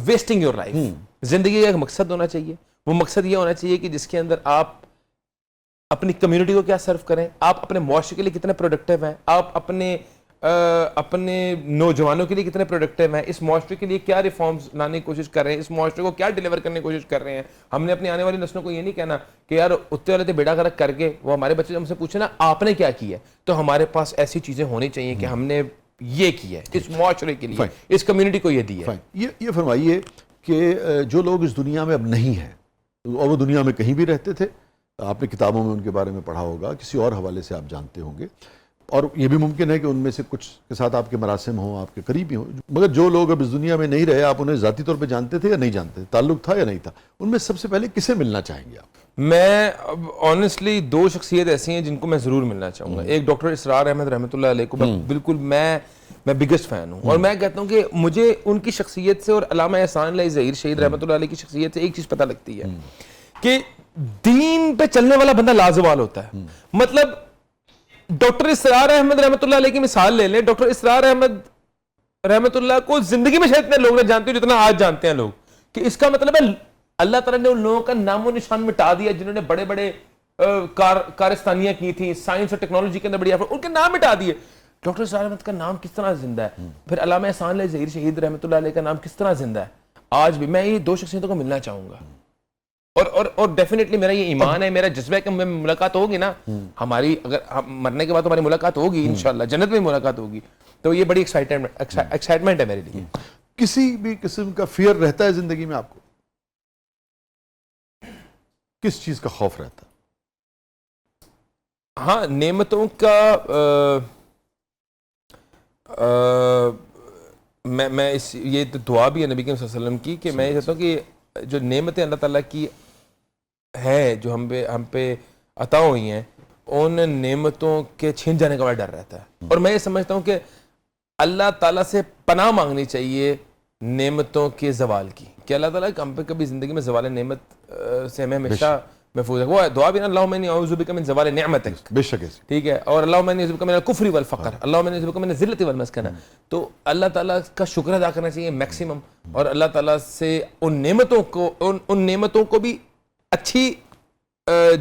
wasting your life. زندگی کا ایک مقصد ہونا چاہیے. وہ مقصد یہ ہونا چاہیے کہ جس کے اندر آپ اپنی کمیونٹی کو کیا سرو کریں, آپ اپنے معاشرے کے لیے کتنے پروڈکٹیو ہیں, آپ اپنے نوجوانوں کے لیے کتنے پروڈکٹیو ہیں, اس معاشرے کے لیے کیا ریفارمز لانے کی کوشش کر رہے ہیں, اس معاشرے کو کیا ڈیلیور کرنے کی کوشش کر رہے ہیں. ہم نے اپنی آنے والی نسلوں کو یہ نہیں کہنا کہ یار اتے والے تھے بیڑا غرق کر کے, وہ ہمارے بچے ہم سے پوچھیں نا آپ نے کیا کیا ہے, تو ہمارے پاس ایسی چیزیں ہونی چاہیے کہ ہم نے یہ کیا ہے اس معاشرے کے لیے, اس کمیونٹی کو یہ دیا ہے. یہ فرمائیے کہ جو لوگ اس دنیا میں اب نہیں ہیں اور وہ دنیا میں کہیں بھی رہتے تھے, آپ نے کتابوں میں ان کے بارے میں پڑھا ہوگا, کسی اور حوالے سے آپ جانتے ہوں گے, اور یہ بھی ممکن ہے کہ ان میں سے کچھ کے ساتھ آپ کے مراسم ہوں, آپ کے قریبی ہوں, مگر جو لوگ اب اس دنیا میں نہیں رہے آپ انہیں ذاتی طور پہ جانتے تھے یا نہیں جانتے, تعلق تھا یا نہیں تھا, ان میں سب سے پہلے کسے ملنا چاہیں گے آپ؟ میں آنیسٹلی 2 شخصیت ایسی ہیں جن کو میں ضرور ملنا چاہوں گا. ایک ڈاکٹر اسرار احمد رحمۃ اللہ علیہ کو بالکل میں بگسٹ فین ہوں, اور میں کہتا ہوں کہ مجھے ان کی شخصیت سے اور علامہ احسان اللہ ظہیر شہید رحمۃ اللہ علیہ کی شخصیت سے ایک چیز پتہ لگتی ہے کہ دین پہ چلنے والا بندہ لازوال ہوتا ہے. مطلب ڈاکٹر اسرار احمد رحمۃ اللہ علیہ کی مثال لے لیں. ڈاکٹر اسرار احمد رحمۃ اللہ کو زندگی میں شاید اتنے لوگ نہ جانتے جتنا آج جانتے ہیں لوگ, کہ اس کا مطلب ہے اللہ تعالیٰ نے ان لوگوں کا نام و نشان مٹا دیا جنہوں نے بڑے بڑے کارستانیاں کی تھیں, سائنس اور ٹیکنالوجی کے اندر بڑی ان کے نام مٹا دیے. ڈاکٹر اسرار احمد کا نام کس طرح زندہ ہے, پھر علامہ احسان اللہ ظہیر شہید رحمۃ اللہ علیہ کا نام کس طرح زندہ ہے آج بھی. میں یہ 2 شخصیتوں کو ملنا چاہوں گا, اور ڈیفینیٹلی میرا یہ ایمان ہے, میرا جذبہ ہے کہ میں ملاقات ہوگی نا ہماری, اگر مرنے کے بعد ہماری ملاقات ہوگی انشاءاللہ, جنت میں ملاقات ہوگی, تو یہ بڑی ایکسائٹمنٹ ہے میرے لیے. کسی بھی قسم کا فیئر رہتا ہے زندگی میں آپ کو؟ کس چیز کا خوف رہتا ہے؟ ہاں, نعمتوں کا میں یہ دعا بھی ہے نبی کریم صلی اللہ علیہ وسلم کی کہ میں یہ چاہتا ہوں کہ جو نعمتیں اللہ تعالیٰ کی ہے جو ہم پہ عطا ہوئی ہیں, ان نعمتوں کے چھن جانے کا بڑا ڈر رہتا ہے. اور میں یہ سمجھتا ہوں کہ اللہ تعالیٰ سے پناہ مانگنی چاہیے نعمتوں کے زوال کی, کہ اللہ تعالیٰ ہم پہ کبھی زندگی میں زوال نعمت سے ہمیں ہمیشہ محفوظ ہے. وہ دعا بھی نا اللہم انی اعوذ بک من زوال نعمتک, بے شک ٹھیک ہے, اور اللہم انی اعوذ بک من الکفر والفقر, اللہم انی اعوذ بک من الذلۃ والمسکنہ. تو اللہ تعالیٰ کا شکر ادا کرنا چاہیے میکسیمم, اور اللہ تعالیٰ سے ان نعمتوں کو بھی اچھی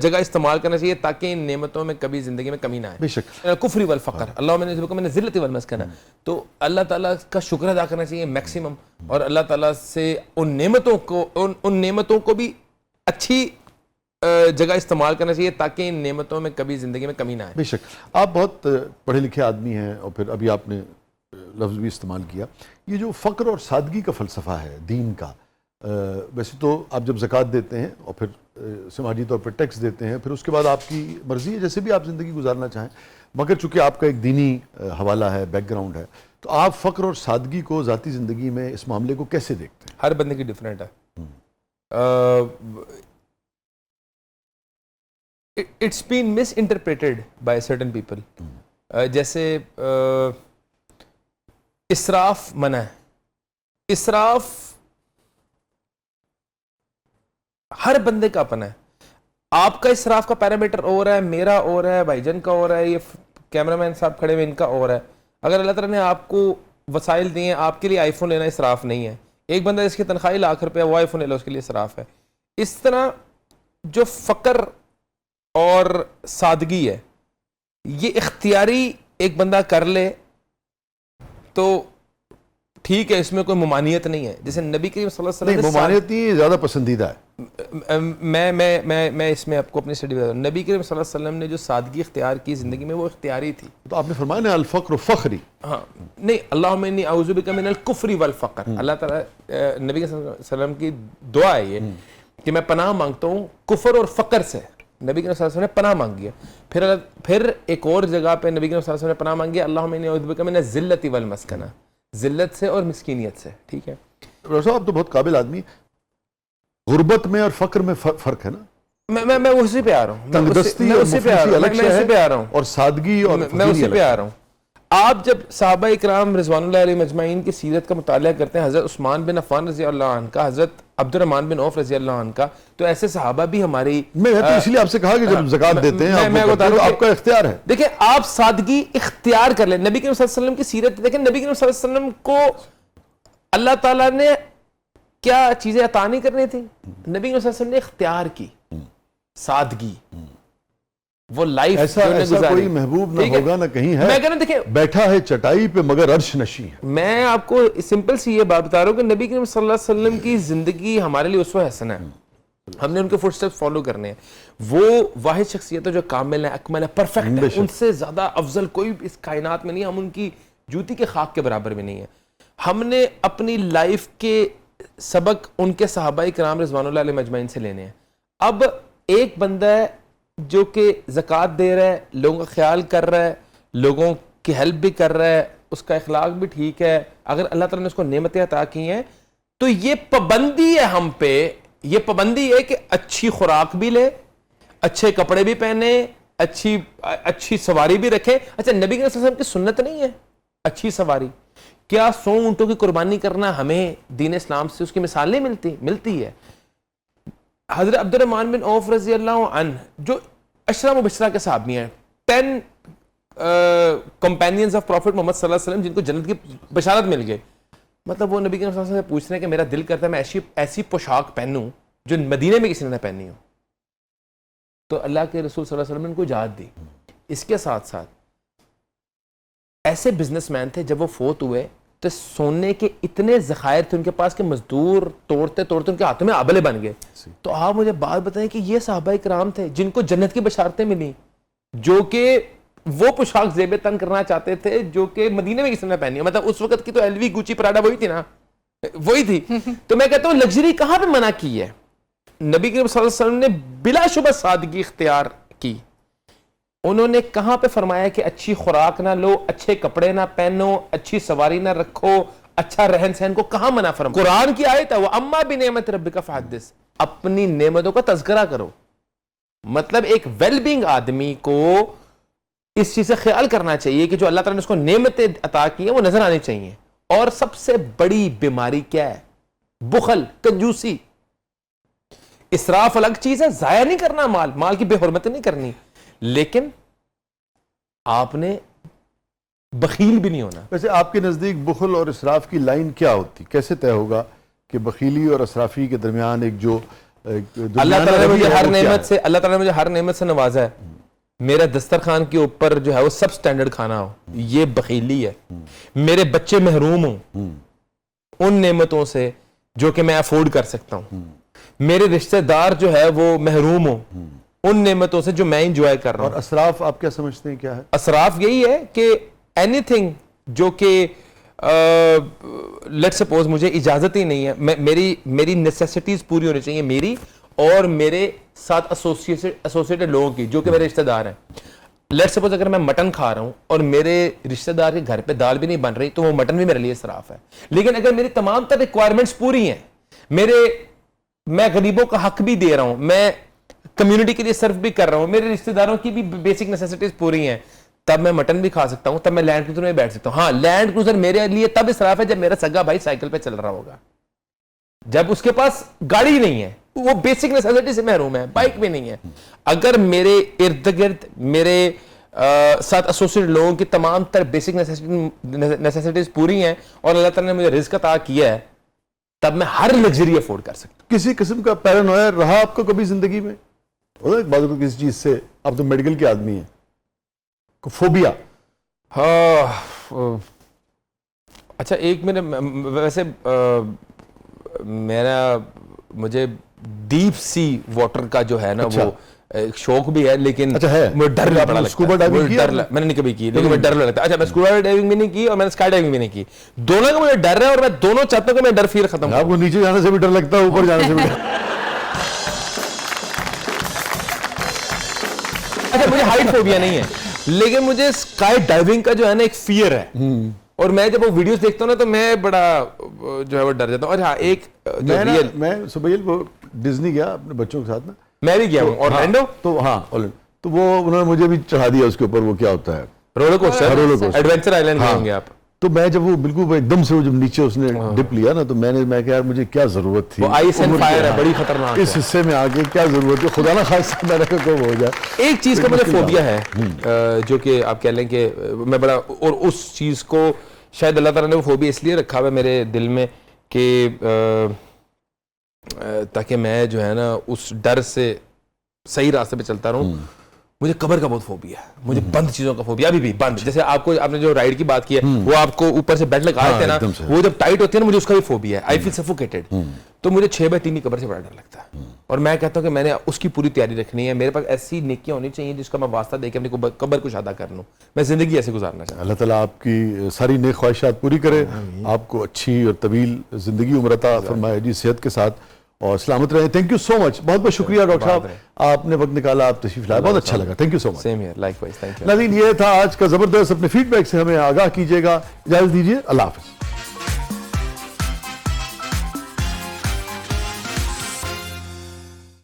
جگہ استعمال کرنا چاہیے تاکہ ان نعمتوں میں کبھی زندگی میں کمی نہ آئے. بے شک کفر والفقر, اللہم انی اعوذ بک من الذلۃ والمسکنہ. تو اللہ تعالیٰ کا شکر ادا کرنا چاہیے میکسیمم, اور اللہ تعالیٰ سے ان نعمتوں کو بھی اچھی جگہ استعمال کرنا چاہیے تاکہ ان نعمتوں میں کبھی زندگی میں کمی نہ آئے. بے شک. آپ بہت پڑھے لکھے آدمی ہیں, اور پھر ابھی آپ نے لفظ بھی استعمال کیا, یہ جو فقر اور سادگی کا فلسفہ ہے دین کا, ویسے تو آپ جب زکوٰۃ دیتے ہیں اور پھر سماجی طور پر ٹیکس دیتے ہیں, پھر اس کے بعد آپ کی مرضی ہے جیسے بھی آپ زندگی گزارنا چاہیں, مگر چونکہ آپ کا ایک دینی حوالہ ہے, بیک گراؤنڈ ہے, تو آپ فقر اور سادگی کو ذاتی زندگی میں اس معاملے کو کیسے دیکھتے ہیں؟ ہر بندے کی ڈیفرنٹ ہے. It's been misinterpreted by certain people. جیسے اسراف منع ہے. اسراف ہر بندے کا اپنا ہے. آپ کا اسراف کا پیرامیٹر اور ہے, میرا اور ہے, بھائی جان کا اور ہے, یہ کیمرہ مین صاحب کھڑے ہوئے ان کا اور ہے. اگر اللہ تعالیٰ نے آپ کو وسائل دیے ہیں, آپ کے لیے آئی فون لینا اسراف نہیں ہے. ایک بندہ جس کی تنخواہ لاکھ روپے وہ آئی فون لے لو, اس کے لیے اسراف ہے. اس طرح جو فقر اور سادگی ہے یہ اختیاری ایک بندہ کر لے تو ٹھیک ہے, اس میں کوئی ممانعت نہیں ہے. جیسے نبی کریم صلی اللہ علیہ وسلم ممانعت نہیں, زیادہ پسندیدہ ہے. میں اس میں آپ کو اپنی اسٹڈی بتا دوں. نبی کریم صلی اللہ علیہ وسلم نے جو سادگی اختیار کی زندگی میں وہ اختیاری تھی. تو آپ نے فرمایا نا الفقر فخری. ہاں نہیں, اللہم انی اعوذ بک من الکفر والفقر. اللہ تعالیٰ نبی صلی اللہ علیہ وسلم کی دعا ہے یہ کہ میں پناہ مانگتا ہوں کفر اور فقر سے. نبی کریم صلی اللہ علیہ وسلم نے پناہ مانگی ہے. پھر ایک اور جگہ پہ نبی کریم صلی اللہ علیہ وسلم نے پناہ مانگی ہے اللہم انی اعوذ بک من الذلۃ والمسکنہ, ذلت سے اور مسکینیت سے. ٹھیک ہے ڈاکٹر صاحب آپ تو بہت قابل آدمی. غربت میں اور فقر میں فرق ہے نا. میں اسی پہ آ رہا ہوں. تنگدستی اور مفلسی الگ شے ہے اور سادگی اور میں اسی پہ آ رہا ہوں. آپ جب صحابہ اکرام رضوان اللہ علیہ مجمعین کی سیرت کا مطالعہ کرتے ہیں, حضرت عثمان بن عفان رضی اللہ عنہ کا, حضرت عبد الرحمن بن عوف رضی اللہ عنہ کا, تو ایسے صحابہ بھی ہماری. میں تو اس لیے آپ سے کہا کہ جب زکوٰۃ دیتے ہیں آپ کا اختیار ہے. دیکھیں آپ سادگی اختیار کر لیں. نبی کریم صلی اللہ علیہ وسلم کی سیرت دیکھیں. نبی کریم صلی اللہ علیہ وسلم کو اللہ تعالیٰ نے کیا چیزیں عطا نہیں کرنی تھی, نبی کریم صلی اللہ علیہ وسلم نے اختیار کی سادگی. وہ لائف ایسا کوئی محبوب نہ ہوگا نہ کہیں ہے. میں کہنا دیکھیں بیٹھا ہے چٹائی پہ مگر عرش نشیں ہے. میں آپ کو سمپل سی یہ بات بتا رہا ہوں کہ نبی کریم صلی اللہ علیہ وسلم کی زندگی ہمارے لیے اسوہ حسنہ ہے. ہم نے ان کے فٹ سٹیپس فالو کرنے ہیں. وہ واحد شخصیت ہے جو کامل ہے, اکمل ہے, پرفیکٹ ہے. ان سے زیادہ افضل کوئی اس کائنات میں نہیں. ہم ان کی جوتی کے خاک کے برابر بھی نہیں ہے. ہم نے اپنی لائف کے سبق ان کے صحابہ کرام رضوان اللہ علیہ مجمعین سے لینے ہیں. اب ایک بندہ ہے جو کہ زکوٰۃ دے رہا ہے, لوگوں کا خیال کر رہا ہے, لوگوں کی ہیلپ بھی کر رہا ہے, اس کا اخلاق بھی ٹھیک ہے, اگر اللہ تعالیٰ نے اس کو نعمتیں عطا کی ہیں تو یہ پابندی ہے ہم پہ, یہ پابندی ہے کہ اچھی خوراک بھی لے, اچھے کپڑے بھی پہنے, اچھی سواری بھی رکھے. اچھا نبی کے وسلم کی سنت نہیں ہے اچھی سواری؟ کیا 100 اونٹوں کی قربانی کرنا ہمیں دین اسلام سے اس کی مثال نہیں ملتی ہے؟ حضرت عبد الرحمن بن عوف رضی اللہ عنہ جو عشرہ مبشرہ کے صحابی ہیں, 10 کمپینینز آف پروفٹ محمد صلی اللہ علیہ وسلم جن کو جنت کی بشارت مل گئی. مطلب وہ نبی کے صلی اللہ علیہ وسلم سے پوچھ رہے ہیں کہ میرا دل کرتا ہے میں ایسی پوشاک پہنوں جو مدینے میں کسی نے نہ پہنی ہو. تو اللہ کے رسول صلی اللہ علیہ وسلم نے ان کو اجازت دی. اس کے ساتھ ساتھ ایسے بزنس مین تھے جب وہ فوت ہوئے تو سونے کے اتنے ذخائر تھے ان کے پاس کہ مزدور توڑتے ان کے ہاتھوں میں آبلے بن گئے. تو آپ مجھے بات بتائیں کہ یہ صحابہ کرام تھے جن کو جنت کی بشارتیں ملی, جو کہ وہ پوشاک زیب تن کرنا چاہتے تھے جو کہ مدینے میں کسی نے پہنی ہے. مطلب اس وقت کی تو ایل وی, گوچی, پراڈا وہی تھی نا, وہی تھی. تو میں کہتا ہوں لگژری کہاں پہ منع کی ہے؟ نبی کریم صلی اللہ علیہ وسلم نے بلا شبہ سادگی اختیار کی. انہوں نے کہاں پہ فرمایا کہ اچھی خوراک نہ لو, اچھے کپڑے نہ پہنو, اچھی سواری نہ رکھو, اچھا رہن سہن کو کہاں منع فرمایا؟ قرآن کی آیت ہے وَأَمَّا بِنِعْمَتِ رَبِّكَ فَحَدِّثْ, اپنی نعمتوں کا تذکرہ کرو. مطلب ایک ویل بینگ آدمی کو اس چیز سے خیال کرنا چاہیے کہ جو اللہ تعالیٰ نے اس کو نعمتیں عطا کی ہیں وہ نظر آنی چاہیے. اور سب سے بڑی بیماری کیا ہے؟ بخل, کنجوسی. اسراف الگ چیز ہے, ضائع نہیں کرنا مال کی بے حرمتی نہیں کرنی, لیکن آپ نے بخیل بھی نہیں ہونا. ویسے آپ کے نزدیک بخل اور اسراف کی لائن کیا ہوتی؟ کیسے طے ہوگا کہ بخیلی اور اسرافی کے درمیان ایک جو اللہ تعالیٰ نے مجھے ہر نعمت سے نوازا ہے. میرا دسترخوان کے اوپر جو ہے وہ سب سٹینڈرڈ کھانا ہو, یہ بخیلی ہے. میرے بچے محروم ہوں ان نعمتوں سے جو کہ میں افورڈ کر سکتا ہوں. میرے رشتہ دار جو ہے وہ محروم ہوں ان نعمتوں سے جو میں انجوائے کر رہا ہوں. اور اسراف آپ کیا سمجھتے ہیں کیا ہے؟ اسراف یہی ہے کہ اینی تھنگ جو کہ لیٹ سپوز مجھے اجازت ہی نہیں ہے, میری نیسیسٹیز پوری ہونی چاہیے میری اور میرے ساتھ ایسوسیٹڈ لوگوں کی جو کہ میرے رشتہ دار ہیں. لیٹ سپوز اگر میں مٹن کھا رہا ہوں اور میرے رشتہ دار کے گھر پہ دال بھی نہیں بن رہی تو وہ مٹن بھی میرے لیے اسراف ہے. لیکن اگر میری تمام تر ریکوائرمنٹس پوری ہیں, میں غریبوں کا حق بھی دے رہا ہوں, میں کمیونٹی کے لیے سرو بھی کر رہا ہوں, میرے رشتہ داروں کی بھی بیسک نیسیسٹیز پوری ہیں, تب میں مٹن بھی کھا سکتا ہوں, تب میں لینڈ کروزر میں بیٹھ سکتا ہوں. ہاں لینڈ کروزر میرے لیے تب اسراف ہے جب میرا سگا بھائی سائیکل پہ چل رہا ہوگا, جب اس کے پاس گاڑی نہیں ہے, وہ بیسک نیسیسٹی سے محروم ہے, بائک بھی نہیں ہے. اگر میرے ارد گرد میرے ساتھ ایسوسیٹ لوگوں کی تمام تر بیسک نیسیسٹیز پوری ہیں اور اللہ تعالیٰ نے مجھے رزق عطا کیا ہے, تب میں ہر لگژری افورڈ کر سکتا ہوں. کسی قسم کا پیرانویا رہا آپ کو کبھی زندگی میں؟ ایک بات کو کسی چیز سے, آپ تو میڈیکل کے آدمی ہیں, فوبیا؟ اچھا ایک میرے ویسے میرا مجھے ڈیپ سی واٹر کا جو ہے نا وہ ایک شوق بھی ہے, لیکن مجھے ڈر بڑا لگتا ہے. میں نے نہیں کبھی کی, لیکن مجھے ڈر لگتا ہے. اچھا میں اسکوبا ڈائیونگ بھی نہیں کی اور میں نے اسکائی ڈائیونگ بھی نہیں کی, دونوں کا مجھے ڈر ہے اور میں دونوں چاہتا ہوں کہ میں ڈر فیل ختم. آپ کو نیچے جانے سے بھی ڈر لگتا ہے, اوپر جانے سے بھی ڈر؟ اچھا مجھے ہائٹ فوبیا نہیں ہے, لیکن مجھے اسکائی ڈائیونگ کا جو ہے نا ایک فیئر ہے, اور میں جب وہ ویڈیوز دیکھتا ہوں نا تو میں بڑا جو ہے وہ ڈر جاتا ہوں. اور ہاں ایک میں سبیل وہ ڈزنی گیا اپنے بچوں کے ساتھ نا, میں بھی گیا ہوں اورلینڈو, تو ہاں تو وہ انہوں نے مجھے بھی چڑھا دیا اس کے اوپر, وہ کیا ہوتا ہے رولر کوسٹر, ایڈونچر آئیلینڈ گئے ہوں گے آپ. تو میں جب وہ بالکل ایک دم سے وہ جب نیچے اس نے ڈپ لیا نا, تو میں کہا یار مجھے کیا ضرورت تھی, وہ آئس اینڈ فائر ہے, بڑی خطرناک ہے, اس حصے میں آگے کیا ضرورت ہے, خدا نہ خواستہ میں نے کہا کوئی ہو جائے. ایک چیز کا مجھے فوبیا ہے جو کہ آپ کہہ لیں کہ میں بڑا, اور اس چیز کو شاید اللہ تعالیٰ نے وہ فوبیا اس لیے رکھا ہوا ہے میرے دل میں کہ تاکہ میں جو ہے نا اس ڈر سے صحیح راستے پہ چلتا رہوں. مجھے قبر کا بہت فوبیا ہے, مجھے بند چیزوں کا فوبیا, ابھی بھی بند. جیسے آپ نے جو رائڈ کی بات کی ہے, وہ آپ کو اوپر سے بیٹ لگا دیتے ہیں نا, وہ جب ٹائٹ ہوتے ہیں نا, مجھے اس کا بھی فوبیا ہے. آئی فیل سفوکیٹڈ. تو مجھے 6x3 کی قبر سے بڑا ڈر لگتا ہے, اور میں کہتا ہوں کہ میں نے اس کی پوری تیاری رکھنی ہے. میرے پاس ایسی نیکیاں ہونی چاہیے جس کا میں واسطہ دے کے اپنی قبر کو شادہ کر لوں. میں زندگی ایسے گزارنا چاہتا ہوں. اللہ تعالیٰ آپ کی ساری نیک خواہشات پوری کرے, آپ کو اچھی اور طویل زندگی عمر عطا فرمائے جی, صحت کے ساتھ اور سلامت رہیں. تھینک یو سو مچ, بہت بہت شکریہ ڈاکٹر صاحب, آپ نے وقت نکالا, آپ تشریف لائے, بہت اچھا لگا. Thank you so much. Same here, likewise, thank you. ناظرین یہ تھا آج کا زبردست, اپنے فیڈ بیک سے ہمیں آگاہ کیجیے گا. اجازت دیجیے, اللہ حافظ.